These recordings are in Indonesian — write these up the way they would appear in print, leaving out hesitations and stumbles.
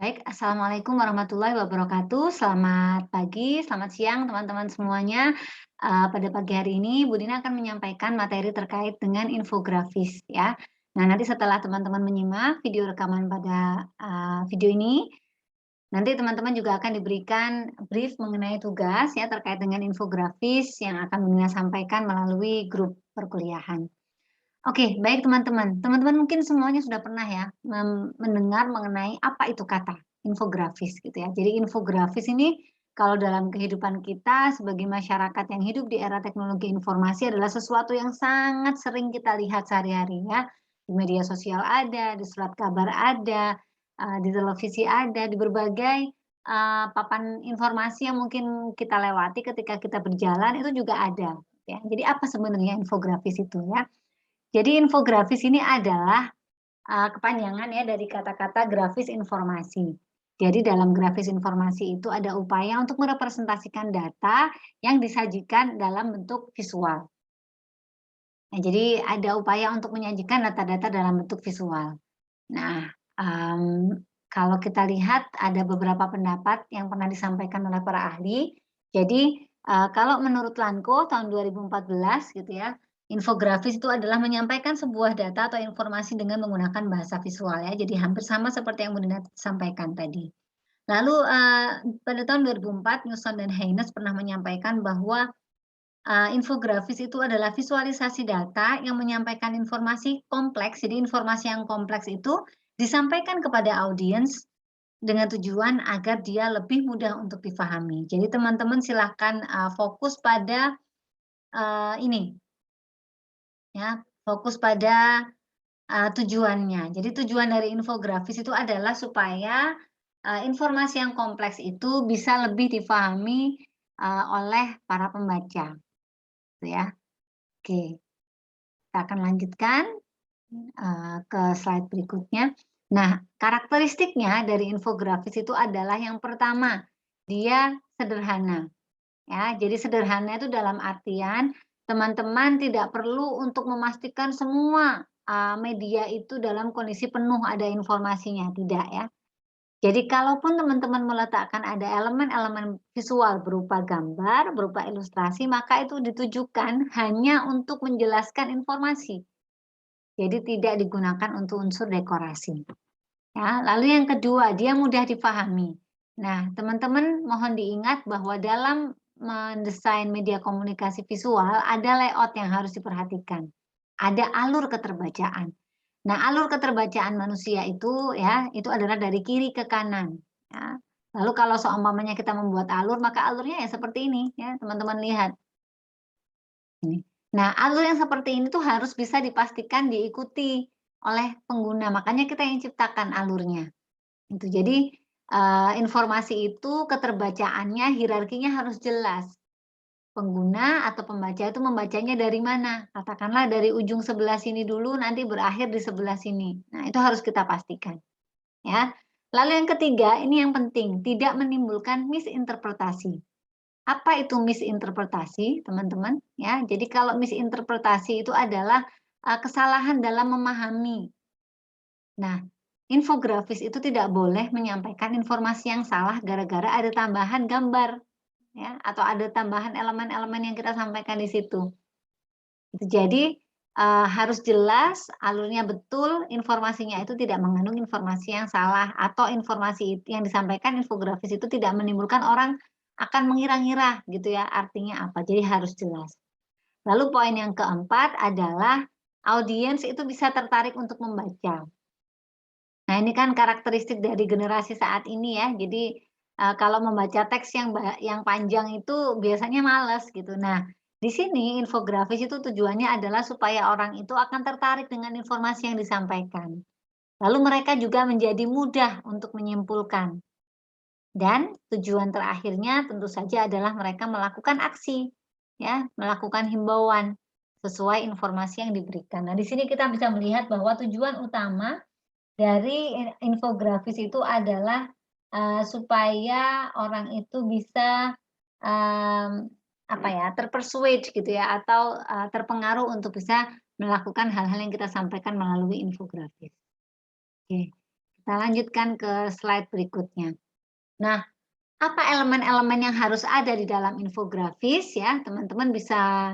Baik, Assalamualaikum warahmatullahi wabarakatuh. Selamat pagi, selamat siang teman-teman semuanya. Pada pagi hari ini Bu Dina akan menyampaikan materi terkait dengan infografis ya. Nah, nanti setelah teman-teman menyimak video rekaman pada video ini, nanti teman-teman juga akan diberikan brief mengenai tugas ya terkait dengan infografis yang akan Bu Dina sampaikan melalui grup perkuliahan. Oke, baik teman-teman. Teman-teman mungkin semuanya sudah pernah ya mendengar mengenai apa itu kata infografis gitu ya. Jadi infografis ini kalau dalam kehidupan kita sebagai masyarakat yang hidup di era teknologi informasi adalah sesuatu yang sangat sering kita lihat sehari-hari ya. Di media sosial ada, di surat kabar ada, di televisi ada, di berbagai papan informasi yang mungkin kita lewati ketika kita berjalan itu juga ada ya. Jadi apa sebenarnya infografis itu ya? Jadi infografis ini adalah, kepanjangan ya dari kata-kata grafis informasi. Jadi dalam grafis informasi itu ada upaya untuk merepresentasikan data yang disajikan dalam bentuk visual. Nah, jadi ada upaya untuk menyajikan data-data dalam bentuk visual. Nah, kalau kita lihat ada beberapa pendapat yang pernah disampaikan oleh para ahli. Jadi, kalau menurut Lanko tahun 2014 gitu ya, infografis itu adalah menyampaikan sebuah data atau informasi dengan menggunakan bahasa visual ya, jadi hampir sama seperti yang Bu Dina sampaikan tadi. Lalu, pada tahun 2004 Newson dan Haynes pernah menyampaikan bahwa infografis itu adalah visualisasi data yang menyampaikan informasi kompleks. Jadi informasi yang kompleks itu disampaikan kepada audiens dengan tujuan agar dia lebih mudah untuk difahami. Jadi teman-teman silahkan fokus pada ini ya, fokus pada tujuannya. Jadi tujuan dari infografis itu adalah supaya informasi yang kompleks itu bisa lebih difahami oleh para pembaca, gitu ya. Oke. Kita akan lanjutkan, ke slide berikutnya. Nah, karakteristiknya dari infografis itu adalah yang pertama, dia sederhana, ya. Jadi sederhana itu dalam artian teman-teman tidak perlu untuk memastikan semua, media itu dalam kondisi penuh ada informasinya, tidak ya. Jadi kalaupun teman-teman meletakkan ada elemen-elemen visual berupa gambar, berupa ilustrasi, maka itu ditujukan hanya untuk menjelaskan informasi. Jadi tidak digunakan untuk unsur dekorasi. Ya, lalu yang kedua, dia mudah dipahami. Nah, teman-teman mohon diingat bahwa dalam mendesain media komunikasi visual ada layout yang harus diperhatikan. Ada alur keterbacaan. Nah, alur keterbacaan manusia itu ya, itu adalah dari kiri ke kanan, ya. Lalu kalau seumpamanya kita membuat alur, maka alurnya ya seperti ini ya, teman-teman lihat. Ini. Nah, alur yang seperti ini tuh harus bisa dipastikan diikuti oleh pengguna, makanya kita yang ciptakan alurnya, gitu. Jadi, informasi itu keterbacaannya, hierarkinya harus jelas. Pengguna atau pembaca itu membacanya dari mana, katakanlah dari ujung sebelah sini dulu, nanti berakhir di sebelah sini. Nah, itu harus kita pastikan, ya. Lalu yang ketiga, ini yang penting, tidak menimbulkan misinterpretasi. Apa itu misinterpretasi, teman-teman? Ya, jadi kalau misinterpretasi itu adalah, kesalahan dalam memahami. Nah, infografis itu tidak boleh menyampaikan informasi yang salah gara-gara ada tambahan gambar, ya, atau ada tambahan elemen-elemen yang kita sampaikan di situ. Gitu. Jadi, harus jelas, alurnya betul, informasinya itu tidak mengandung informasi yang salah, atau informasi yang disampaikan infografis itu tidak menimbulkan orang akan mengira-ngira gitu ya, artinya apa. Jadi harus jelas. Lalu poin yang keempat adalah audiens itu bisa tertarik untuk membaca. Nah, ini kan karakteristik dari generasi saat ini ya. Jadi, kalau membaca teks yang panjang itu biasanya males gitu. Nah, di sini infografis itu tujuannya adalah supaya orang itu akan tertarik dengan informasi yang disampaikan. Lalu mereka juga menjadi mudah untuk menyimpulkan. Dan tujuan terakhirnya tentu saja adalah mereka melakukan aksi, ya, melakukan himbauan sesuai informasi yang diberikan. Nah, di sini kita bisa melihat bahwa tujuan utama dari infografis itu adalah, supaya orang itu bisa, mmm, apa ya, gitu ya, atau, terpengaruh untuk bisa melakukan hal-hal yang kita sampaikan melalui infografis. Oke, kita lanjutkan ke slide berikutnya. Nah, apa elemen-elemen yang harus ada di dalam infografis ya, teman-teman bisa,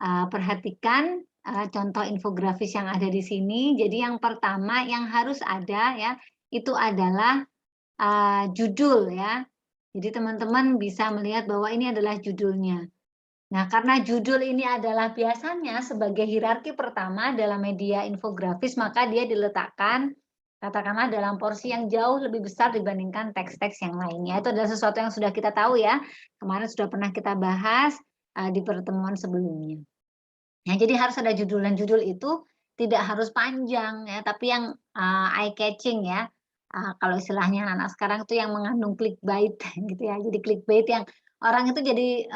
perhatikan, contoh infografis yang ada di sini. Jadi yang pertama yang harus ada ya, itu adalah, judul ya. Jadi teman-teman bisa melihat bahwa ini adalah judulnya. Nah, karena judul ini adalah biasanya sebagai hierarki pertama dalam media infografis, maka dia diletakkan katakanlah dalam porsi yang jauh lebih besar dibandingkan teks-teks yang lainnya. Itu adalah sesuatu yang sudah kita tahu ya. Kemarin sudah pernah kita bahas di pertemuan sebelumnya. Nah, jadi harus ada judul dan judul itu tidak harus panjang ya, tapi yang eye catching ya. Kalau istilahnya anak sekarang itu yang mengandung clickbait gitu ya. Jadi clickbait yang orang itu jadi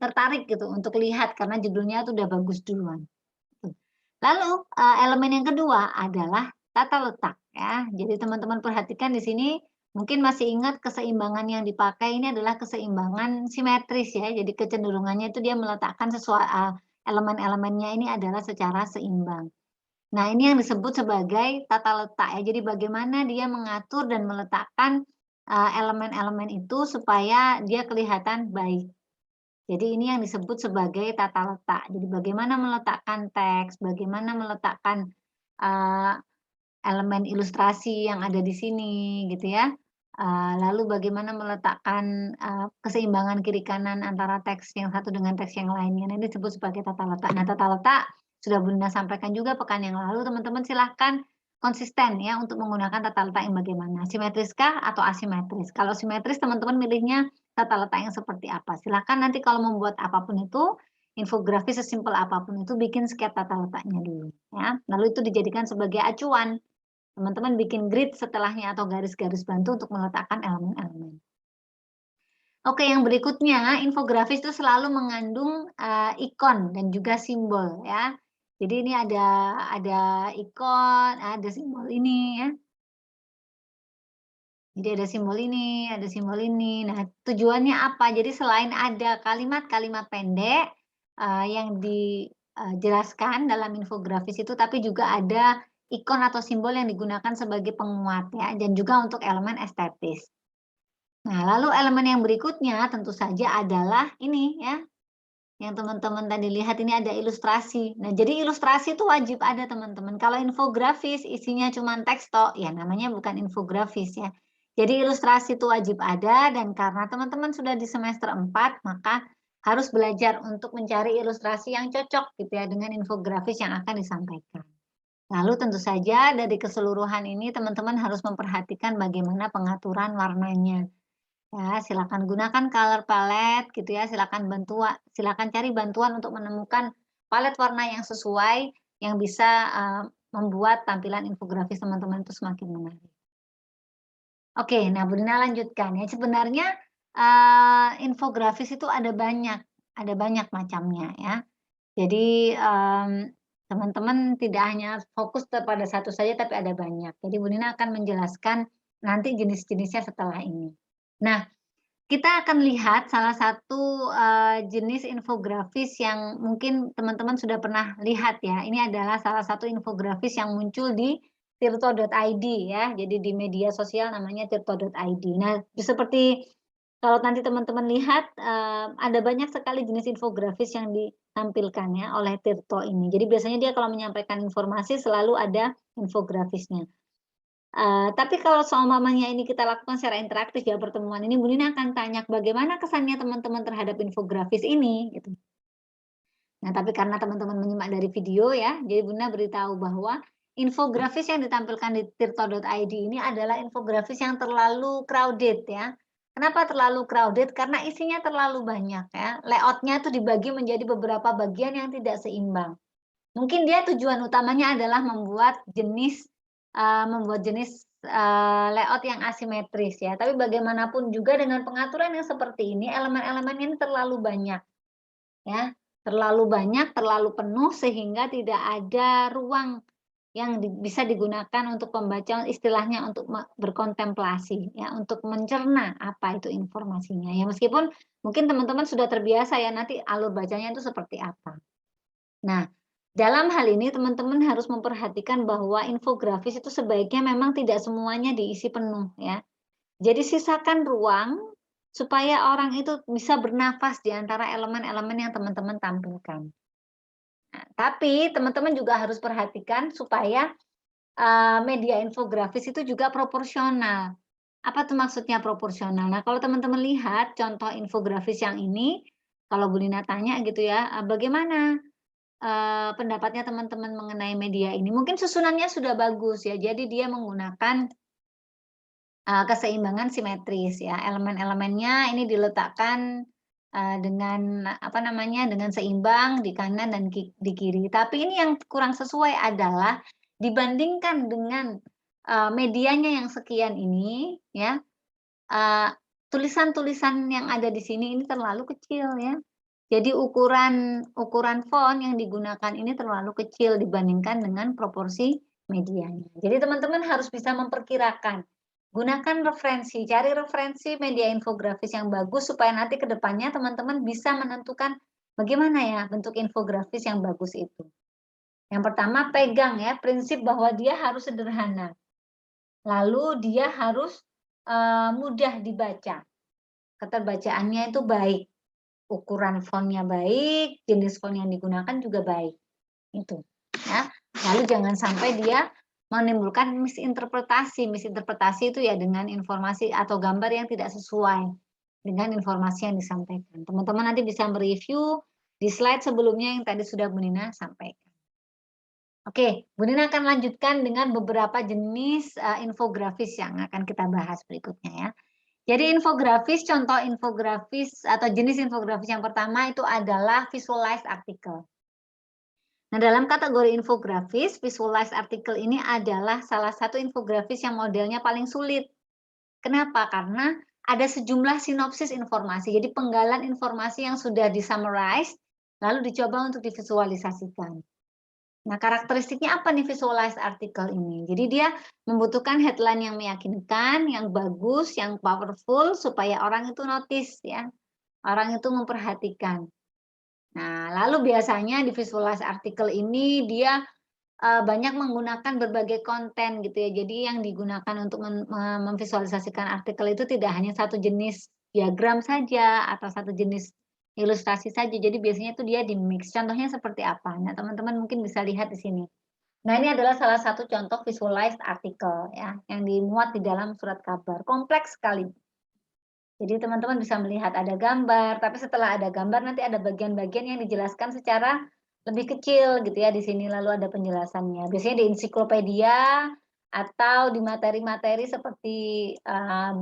tertarik gitu untuk lihat karena judulnya tuh udah bagus duluan, tuh. Lalu, elemen yang kedua adalah tata letak ya. Jadi teman-teman perhatikan di sini, mungkin masih ingat keseimbangan yang dipakai ini adalah keseimbangan simetris ya. Jadi kecenderungannya itu dia meletakkan elemen-elemennya ini adalah secara seimbang. Nah, ini yang disebut sebagai tata letak ya. Jadi bagaimana dia mengatur dan meletakkan, elemen-elemen itu supaya dia kelihatan baik. Jadi ini yang disebut sebagai tata letak. Jadi bagaimana meletakkan teks, bagaimana meletakkan, eee, elemen ilustrasi yang ada di sini gitu ya, lalu bagaimana meletakkan, keseimbangan kiri kanan antara teks yang satu dengan teks yang lainnya. Nah, ini disebut sebagai tata letak. Nah, tata letak sudah Bunda sampaikan juga pekan yang lalu, teman-teman silahkan konsisten ya untuk menggunakan tata letak yang bagaimana, simetriskah atau asimetris. Kalau simetris teman-teman milihnya tata letak yang seperti apa. Silahkan nanti kalau membuat apapun itu, infografis sesimpel apapun itu bikin sketsa tata letaknya dulu ya, lalu itu dijadikan sebagai acuan. Teman-teman bikin grid setelahnya atau garis-garis bantu untuk meletakkan elemen-elemen. Oke, yang berikutnya, infografis itu selalu mengandung, ikon dan juga simbol ya. Jadi ini ada ikon, ada simbol ini ya. Jadi ada simbol ini, ada simbol ini. Nah, tujuannya apa? Jadi selain ada kalimat-kalimat pendek, yang dijelaskan dalam infografis itu, tapi juga ada ikon atau simbol yang digunakan sebagai penguat ya, dan juga untuk elemen estetis. Nah, lalu elemen yang berikutnya tentu saja adalah ini ya, yang teman-teman tadi lihat ini ada ilustrasi. Nah, jadi ilustrasi itu wajib ada teman-teman. Kalau infografis isinya cuma teks toh, ya namanya bukan infografis ya. Jadi ilustrasi itu wajib ada dan karena teman-teman sudah di semester 4, maka harus belajar untuk mencari ilustrasi yang cocok gitu ya dengan infografis yang akan disampaikan. Lalu tentu saja dari keseluruhan ini teman-teman harus memperhatikan bagaimana pengaturan warnanya. Ya, silakan gunakan color palette gitu ya, silakan cari bantuan untuk menemukan palet warna yang sesuai, yang bisa, membuat tampilan infografis teman-teman itu semakin menarik. Oke, nah Bu Dina lanjutkan ya, sebenarnya, infografis itu ada banyak macamnya ya. Jadi, teman-teman tidak hanya fokus pada satu saja, tapi ada banyak. Jadi Bu Dina akan menjelaskan nanti jenis-jenisnya setelah ini. Nah, kita akan lihat salah satu, jenis infografis yang mungkin teman-teman sudah pernah lihat ya. Ini adalah salah satu infografis yang muncul di tirto.id ya. Jadi di media sosial namanya tirto.id. Nah, seperti kalau nanti teman-teman lihat, ada banyak sekali jenis infografis yang ditampilkan ya oleh Tirto ini. Jadi biasanya dia kalau menyampaikan informasi selalu ada infografisnya. Tapi kalau seumpamanya ini kita lakukan secara interaktif ya pertemuan ini, Bu Nina akan tanya bagaimana kesannya teman-teman terhadap infografis ini gitu. Nah, tapi karena teman-teman menyimak dari video ya, jadi Bu Nina beritahu bahwa infografis yang ditampilkan di tirto.id ini adalah infografis yang terlalu crowded ya. Kenapa terlalu crowded? Karena isinya terlalu banyak ya. Layout-nya tuh dibagi menjadi beberapa bagian yang tidak seimbang. Mungkin dia tujuan utamanya adalah membuat jenis, layout yang asimetris ya, tapi bagaimanapun juga dengan pengaturan yang seperti ini, elemen-elemen ini terlalu banyak ya, terlalu banyak, terlalu penuh sehingga tidak ada ruang yang bisa digunakan untuk pembaca istilahnya untuk berkontemplasi ya, untuk mencerna apa itu informasinya ya, meskipun mungkin teman-teman sudah terbiasa ya nanti alur bacanya itu seperti apa. Nah, Dalam hal ini teman-teman harus memperhatikan bahwa infografis itu sebaiknya memang tidak semuanya diisi penuh ya. Jadi sisakan ruang supaya orang itu bisa bernafas di antara elemen-elemen yang teman-teman tampilkan. Nah, tapi teman-teman juga harus perhatikan supaya, media infografis itu juga proporsional. Apa tuh maksudnya proporsional? Nah, kalau teman-teman lihat contoh infografis yang ini, kalau Bu Lina tanya gitu ya, bagaimana, pendapatnya teman-teman mengenai media ini? Mungkin susunannya sudah bagus ya, jadi dia menggunakan keseimbangan simetris ya, elemen-elemennya ini diletakkan, dengan apa namanya, dengan seimbang di kanan dan di kiri. Tapi ini yang kurang sesuai adalah dibandingkan dengan, medianya yang sekian ini ya, tulisan-tulisan yang ada di sini ini terlalu kecil ya. Jadi ukuran ukuran font yang digunakan ini terlalu kecil dibandingkan dengan proporsi medianya. Jadi teman-teman harus bisa memperkirakan. Gunakan referensi, cari referensi media infografis yang bagus supaya nanti ke depannya teman-teman bisa menentukan bagaimana ya bentuk infografis yang bagus itu. Yang pertama pegang ya prinsip bahwa dia harus sederhana. Lalu dia harus, mudah dibaca. Keterbacaannya itu baik, ukuran font-nya baik, jenis font yang digunakan juga baik, itu, ya. Lalu jangan sampai dia menimbulkan misinterpretasi. Misinterpretasi itu ya dengan informasi atau gambar yang tidak sesuai dengan informasi yang disampaikan. Teman-teman nanti bisa mereview di slide sebelumnya yang tadi sudah Bu Nina sampaikan. Oke, Bu Nina akan lanjutkan dengan beberapa jenis, infografis yang akan kita bahas berikutnya ya. Jadi infografis, contoh infografis atau jenis infografis yang pertama itu adalah visualized article. Nah, dalam kategori infografis, visualized article ini adalah salah satu infografis yang modelnya paling sulit. Kenapa? Karena ada sejumlah sinopsis informasi, jadi penggalan informasi yang sudah di-summarize, lalu dicoba untuk divisualisasikan. Nah, karakteristiknya apa nih visualized article ini? Jadi dia membutuhkan headline yang meyakinkan, yang bagus, yang powerful supaya orang itu notice ya, orang itu memperhatikan. Nah, lalu biasanya di visualized article ini dia, banyak menggunakan berbagai konten gitu ya. Jadi yang digunakan untuk memvisualisasikan artikel itu tidak hanya satu jenis diagram saja atau satu jenis ilustrasi saja. Jadi biasanya itu dia di-mix. Contohnya seperti apa? Nah, teman-teman mungkin bisa lihat di sini. Nah, ini adalah salah satu contoh visualized article ya, yang dimuat di dalam surat kabar. Kompleks sekali. Jadi teman-teman bisa melihat ada gambar, tapi setelah ada gambar nanti ada bagian-bagian yang dijelaskan secara lebih kecil gitu ya di sini, lalu ada penjelasannya. Biasanya di ensiklopedia atau di materi-materi seperti,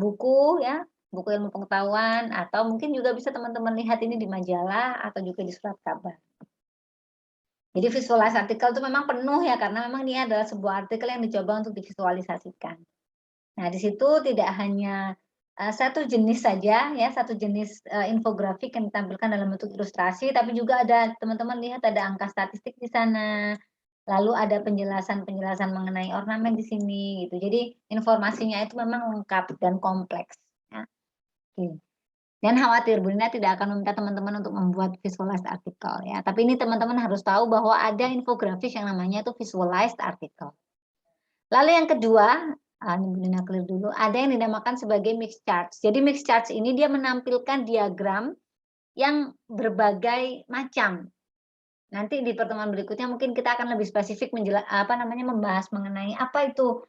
buku ya, buku ilmu pengetahuan atau mungkin juga bisa teman-teman lihat ini di majalah atau juga di surat kabar. Jadi visualisasi artikel itu memang penuh ya, karena memang ini adalah sebuah artikel yang dicoba untuk divisualisasikan. Nah, di situ tidak hanya, satu jenis saja ya, satu jenis, infografik yang ditampilkan dalam bentuk ilustrasi, tapi juga ada teman-teman lihat ada angka statistik di sana, lalu ada penjelasan-penjelasan mengenai ornamen di sini gitu. Jadi informasinya itu memang lengkap dan kompleks ya, oke. Jangan khawatir, Bu Lina tidak akan meminta teman-teman untuk membuat visualized artikel ya, tapi ini teman-teman harus tahu bahwa ada infografis yang namanya itu visualized article. Lalu yang kedua, ini Bu Lina clear dulu, ada yang dinamakan sebagai mixed charts. Jadi mixed charts ini dia menampilkan diagram yang berbagai macam. Nanti di pertemuan berikutnya mungkin kita akan lebih spesifik membahas mengenai apa itu,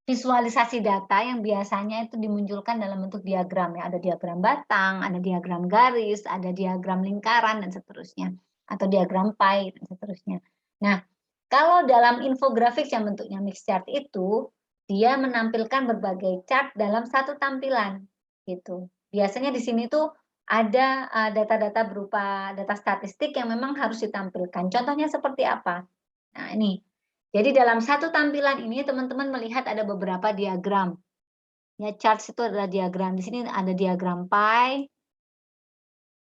visualisasi data yang biasanya itu dimunculkan dalam bentuk diagram ya, ada diagram batang, ada diagram garis, ada diagram lingkaran dan seterusnya, atau diagram pie dan seterusnya. Nah, kalau dalam infografik yang bentuknya mixed chart itu, dia menampilkan berbagai chart dalam satu tampilan, gitu. Biasanya di sini tuh ada, data-data berupa data statistik yang memang harus ditampilkan. Contohnya seperti apa? Nah ini, jadi dalam satu tampilan ini teman-teman melihat ada beberapa diagram. Ya, charts itu adalah diagram. Di sini ada diagram pie,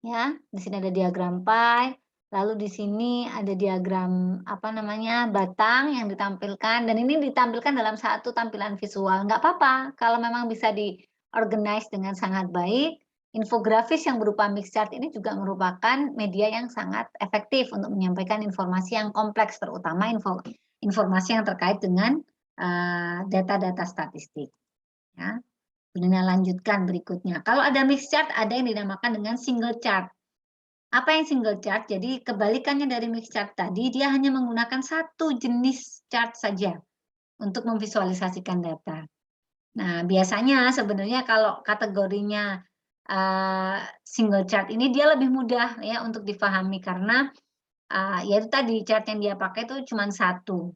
ya, di sini ada diagram pie, lalu di sini ada diagram, apa namanya, batang yang ditampilkan, dan ini ditampilkan dalam satu tampilan visual. Nggak apa-apa kalau memang bisa di-organize dengan sangat baik, infografis yang berupa mix chart ini juga merupakan media yang sangat efektif untuk menyampaikan informasi yang kompleks, terutama informasi yang terkait dengan data-data statistik. Ya. Kemudian lanjutkan berikutnya. Kalau ada mix chart, ada yang dinamakan dengan single chart. Apa yang single chart? Jadi kebalikannya dari mix chart tadi, dia hanya menggunakan satu jenis chart saja untuk memvisualisasikan data. Nah, biasanya sebenarnya kalau kategorinya single chart ini dia lebih mudah ya untuk difahami karena yaitu tadi chart yang dia pakai itu cuma satu.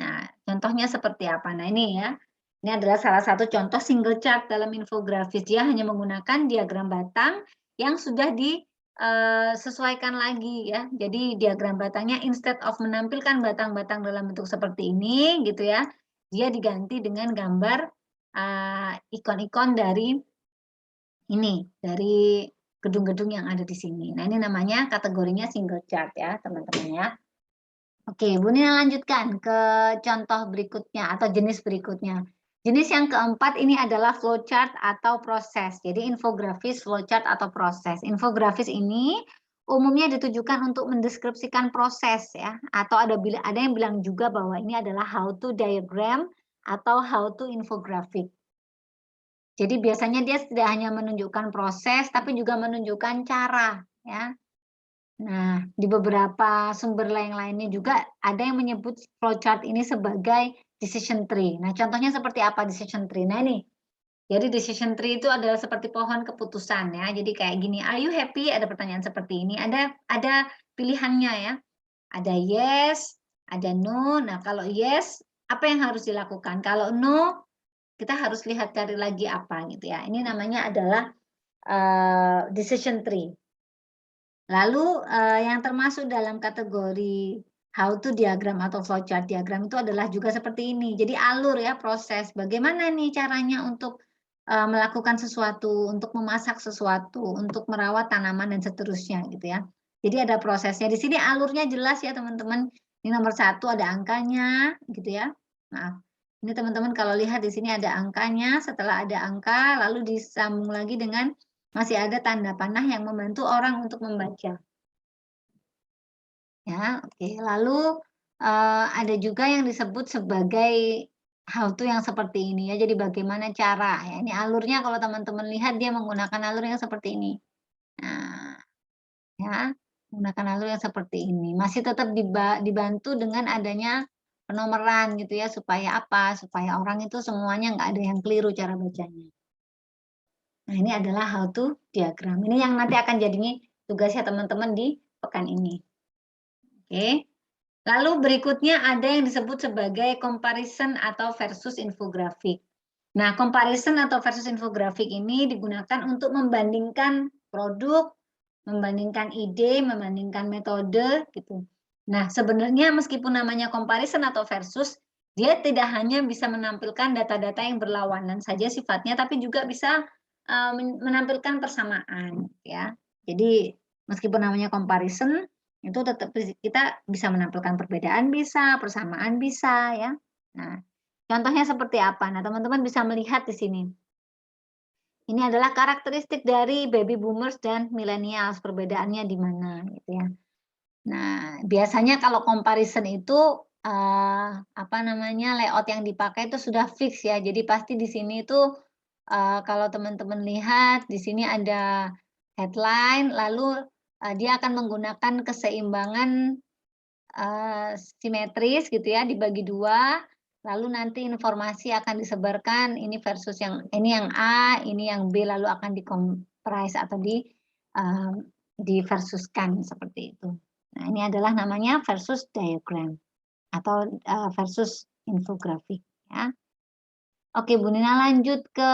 Nah, contohnya seperti apa? Nah, ini ya. Ini adalah salah satu contoh single chart dalam infografis. Dia hanya menggunakan diagram batang yang sudah disesuaikan lagi ya. Jadi diagram batangnya instead of menampilkan batang-batang dalam bentuk seperti ini gitu ya, dia diganti dengan gambar ikon-ikon dari ini, dari gedung-gedung yang ada di sini. Nah, ini namanya kategorinya single chart ya, teman-teman ya. Oke, Bu Nina lanjutkan ke contoh berikutnya atau jenis berikutnya. Jenis yang keempat ini adalah flowchart atau proses. Jadi infografis, flowchart atau proses. Infografis ini umumnya ditujukan untuk mendeskripsikan proses ya, atau ada yang bilang juga bahwa ini adalah how to diagram atau how to infographic. Jadi biasanya dia tidak hanya menunjukkan proses tapi juga menunjukkan cara ya. Nah, di beberapa sumber lainnya juga ada yang menyebut flowchart ini sebagai decision tree. Nah, contohnya seperti apa decision tree? Nah, ini. Jadi decision tree itu adalah seperti pohon keputusan ya. Jadi kayak gini, are you happy? Ada pertanyaan seperti ini. Ada pilihannya ya. Ada yes, ada no. Nah, kalau yes, apa yang harus dilakukan? Kalau no, kita harus lihat cari lagi apa gitu ya. Ini namanya adalah decision tree. Lalu yang termasuk dalam kategori how to diagram atau flowchart diagram itu adalah juga seperti ini. Jadi alur ya proses. Bagaimana nih caranya untuk melakukan sesuatu, untuk memasak sesuatu, untuk merawat tanaman dan seterusnya gitu ya. Jadi ada prosesnya. Di sini alurnya jelas ya teman-teman. Ini nomor satu ada angkanya gitu ya. Maaf. Ini teman-teman kalau lihat di sini ada angkanya. Setelah ada angka lalu disambung lagi dengan masih ada tanda panah yang membantu orang untuk membaca. Ya, oke. Lalu ada juga yang disebut sebagai how to yang seperti ini ya. Jadi bagaimana cara ya. Ini alurnya kalau teman-teman lihat dia menggunakan alur yang seperti ini. Nah, ya, menggunakan alur yang seperti ini. Masih tetap dibantu dengan adanya penomoran gitu ya supaya apa? Supaya orang itu semuanya nggak ada yang keliru cara bacanya. Nah, ini adalah how to diagram. Ini yang nanti akan jadinya tugasnya teman-teman di pekan ini. Oke. Lalu berikutnya ada yang disebut sebagai comparison atau versus infografik. Nah, comparison atau versus infografik ini digunakan untuk membandingkan produk, membandingkan ide, membandingkan metode gitu. Nah, sebenarnya meskipun namanya comparison atau versus, dia tidak hanya bisa menampilkan data-data yang berlawanan saja sifatnya, tapi juga bisa menampilkan persamaan ya. Jadi meskipun namanya comparison itu tetap kita bisa menampilkan perbedaan bisa, persamaan bisa ya. Nah, contohnya seperti apa? Nah, teman-teman bisa melihat di sini. Ini adalah karakteristik dari baby boomers dan millennials, perbedaannya di mana gitu ya. Nah, biasanya kalau comparison itu apa namanya, layout yang dipakai itu sudah fix ya. Jadi pasti di sini itu kalau teman-teman lihat di sini ada headline, lalu dia akan menggunakan keseimbangan simetris gitu ya, dibagi 2, lalu nanti informasi akan disebarkan ini versus ini yang A, ini yang B, lalu akan dikompres atau diversuskan seperti itu. Nah, ini adalah namanya versus diagram atau versus infografik ya. Oke, Bu Nina lanjut ke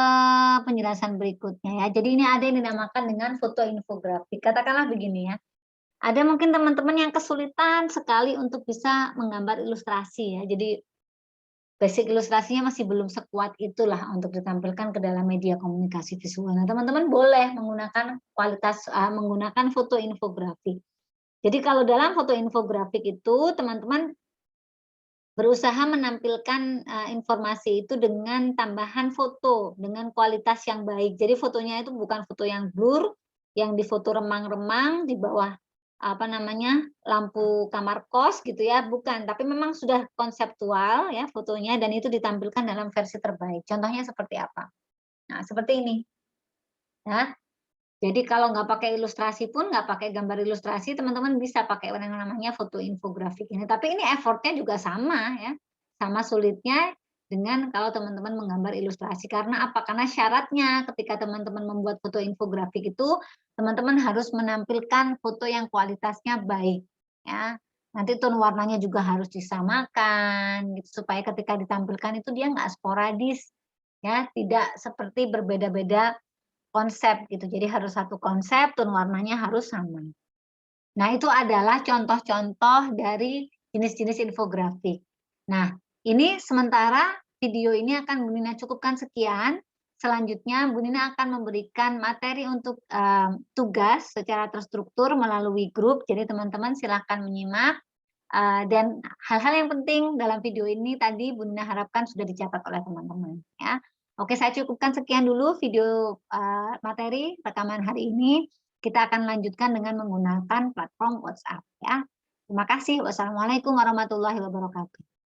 penjelasan berikutnya ya. Jadi ini ada yang dinamakan dengan foto infografik. Katakanlah begini ya. Ada mungkin teman-teman yang kesulitan sekali untuk bisa menggambar ilustrasi ya. Jadi basic ilustrasinya masih belum sekuat itulah untuk ditampilkan ke dalam media komunikasi visual. Nah, teman-teman boleh menggunakan menggunakan foto infografik. Jadi kalau dalam foto infografik itu teman-teman Berusaha menampilkan, informasi itu dengan tambahan foto, dengan kualitas yang baik. Jadi fotonya itu bukan foto yang blur, yang difoto remang-remang di bawah, apa namanya, lampu kamar kos gitu ya, bukan. Tapi memang sudah konseptual ya fotonya dan itu ditampilkan dalam versi terbaik. Contohnya seperti apa? Nah, seperti ini ya. Jadi kalau nggak pakai ilustrasi pun, nggak pakai gambar ilustrasi, teman-teman bisa pakai yang namanya foto infografik ini. Tapi ini effortnya juga sama ya, sama sulitnya dengan kalau teman-teman menggambar ilustrasi. Karena apa? Karena syaratnya ketika teman-teman membuat foto infografik itu, teman-teman harus menampilkan foto yang kualitasnya baik ya. Nanti tone warnanya juga harus disamakan gitu, supaya ketika ditampilkan itu dia nggak sporadis ya, tidak seperti berbeda-beda konsep gitu, jadi harus satu konsep, tone warnanya harus sama. Nah, itu adalah contoh-contoh dari jenis-jenis infografik. Nah, ini sementara video ini akan Bu Nina cukupkan sekian, selanjutnya Bu Nina akan memberikan materi untuk, tugas secara terstruktur melalui grup, jadi teman-teman silakan menyimak, dan hal-hal yang penting dalam video ini tadi Bu Nina harapkan sudah dicatat oleh teman-teman, ya. Oke, saya cukupkan sekian dulu video, materi rekaman hari ini. Kita akan lanjutkan dengan menggunakan platform WhatsApp ya. Terima kasih. Wassalamualaikum warahmatullahi wabarakatuh.